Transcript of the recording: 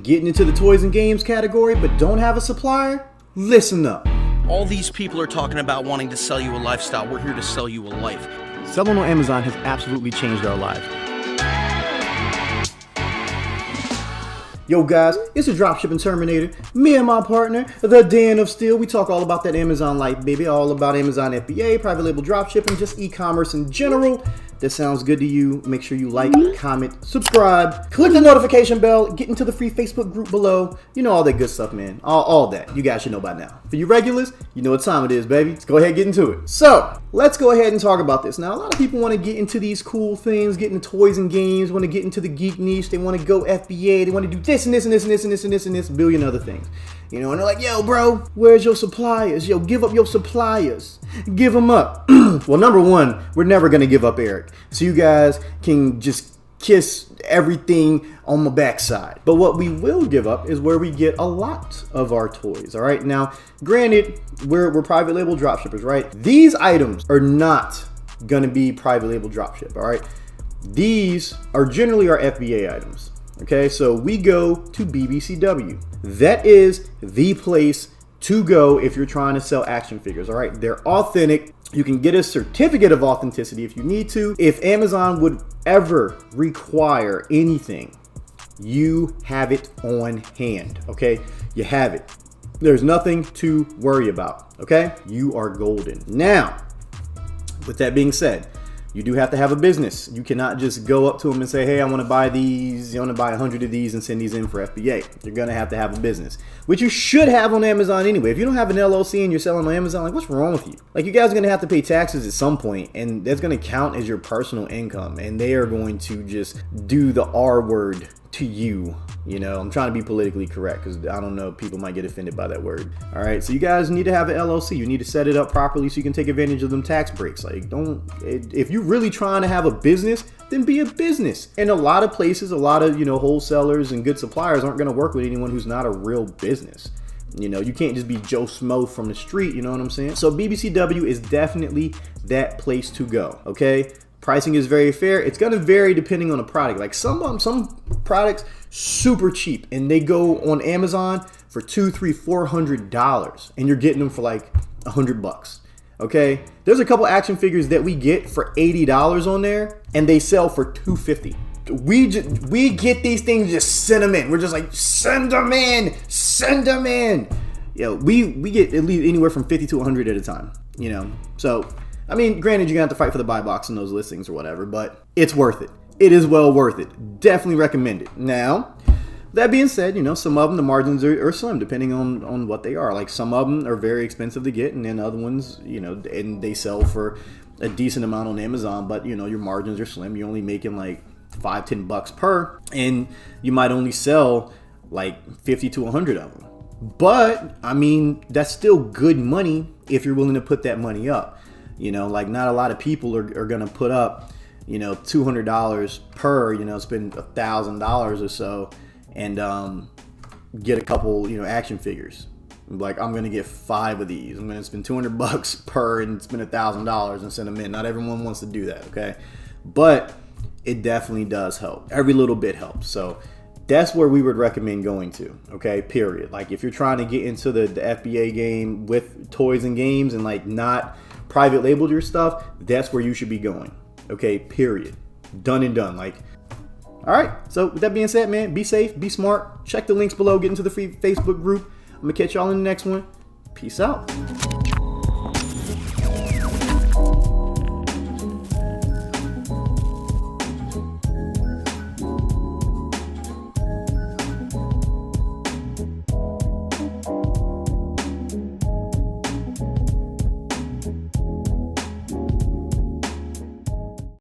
Getting into the toys and games category but don't have a supplier? Listen up. All these people are talking about wanting to sell you a lifestyle. We're here to sell you a life. Selling on Amazon has absolutely changed our lives. Yo guys, it's the Dropshipping Terminator. Me and my partner, the Dan of Steel. We talk all about that Amazon life, baby. All about Amazon FBA, private label dropshipping, just e-commerce in general. That sounds good to you. Make sure you like, comment, subscribe, click the notification bell, get into the free Facebook group below. You know all that good stuff, man. All that. You guys should know by now. For you regulars, you know what time it is, baby. Let's go ahead and get into it. So, let's go ahead and talk about this. Now, a lot of people want to get into these cool things, get into toys and games, want to get into the geek niche. They want to go FBA. They want to do this and this and this and this and this and this and this, a billion other things. You know, and they're like, yo, bro, where's your suppliers? Yo, give up your suppliers. Give them up. Well, number one, we're never going to give up Eric. So you guys can just kiss everything on my backside. But what we will give up is where we get a lot of our toys. All right. Now, granted, we're private label dropshippers, right? These items are not going to be private label dropship. All right. These are generally our FBA items. Okay, so we go to BBCW. That is the place to go if you're trying to sell action figures. All right, they're authentic. You can get a certificate of authenticity if you need to. If Amazon would ever require anything, you have it on hand. Okay, you have it. There's nothing to worry about. Okay, you are golden. Now, with that being said, you do have to have a business. You cannot just go up to them and say, hey, I want to buy these. I want to buy 100 of these and send these in for FBA. You're going to have a business, which you should have on Amazon anyway. If you don't have an LLC and you're selling on Amazon, like, what's wrong with you? Like, you guys are going to have to pay taxes at some point, and that's going to count as your personal income, and they are going to just do the R word to you. You know, I'm trying to be politically correct because I don't know, people might get offended by that word. All right, so you guys need to have an LLC. You need to set it up properly so you can take advantage of them tax breaks. Like, if you're really trying to have a business, then be a business. And a lot of places, a lot of, wholesalers and good suppliers aren't going to work with anyone who's not a real business. You know, you can't just be Joe Smo from the street, you know what I'm saying? So BBCW is definitely that place to go, okay? Pricing is very fair. It's going to vary depending on the product. Like some products super cheap and they go on Amazon for $200-$400 and you're getting them for like $100. Okay, there's a couple action figures that we get for $80 on there and they sell for $250. We get these things, just send them in. We're just like, send them in. We get at least anywhere from 50 to 100 at a time. So. I mean, granted, you're going to have to fight for the buy box in those listings or whatever, but it's worth it. It is well worth it. Definitely recommend it. Now, that being said, some of them, the margins are slim depending on what they are. Like some of them are very expensive to get, and then other ones, and they sell for a decent amount on Amazon, but, your margins are slim. You're only making like $5-10 per, and you might only sell like 50 to 100 of them. But, I mean, that's still good money if you're willing to put that money up. Like not a lot of people are going to put up, $200 per, spend $1,000 or so and get a couple, action figures. Like, I'm going to get 5 of these. I'm going to spend $200 per and spend $1,000 and send them in. Not everyone wants to do that, okay? But it definitely does help. Every little bit helps. So that's where we would recommend going to, okay, period. Like if you're trying to get into the FBA game with toys and games and like not private labeled your stuff, that's where you should be going. Okay, period. Done and done. Like, all right. So with that being said, man, be safe, be smart. Check the links below. Get into the free Facebook group. I'm gonna catch y'all in the next one. Peace out.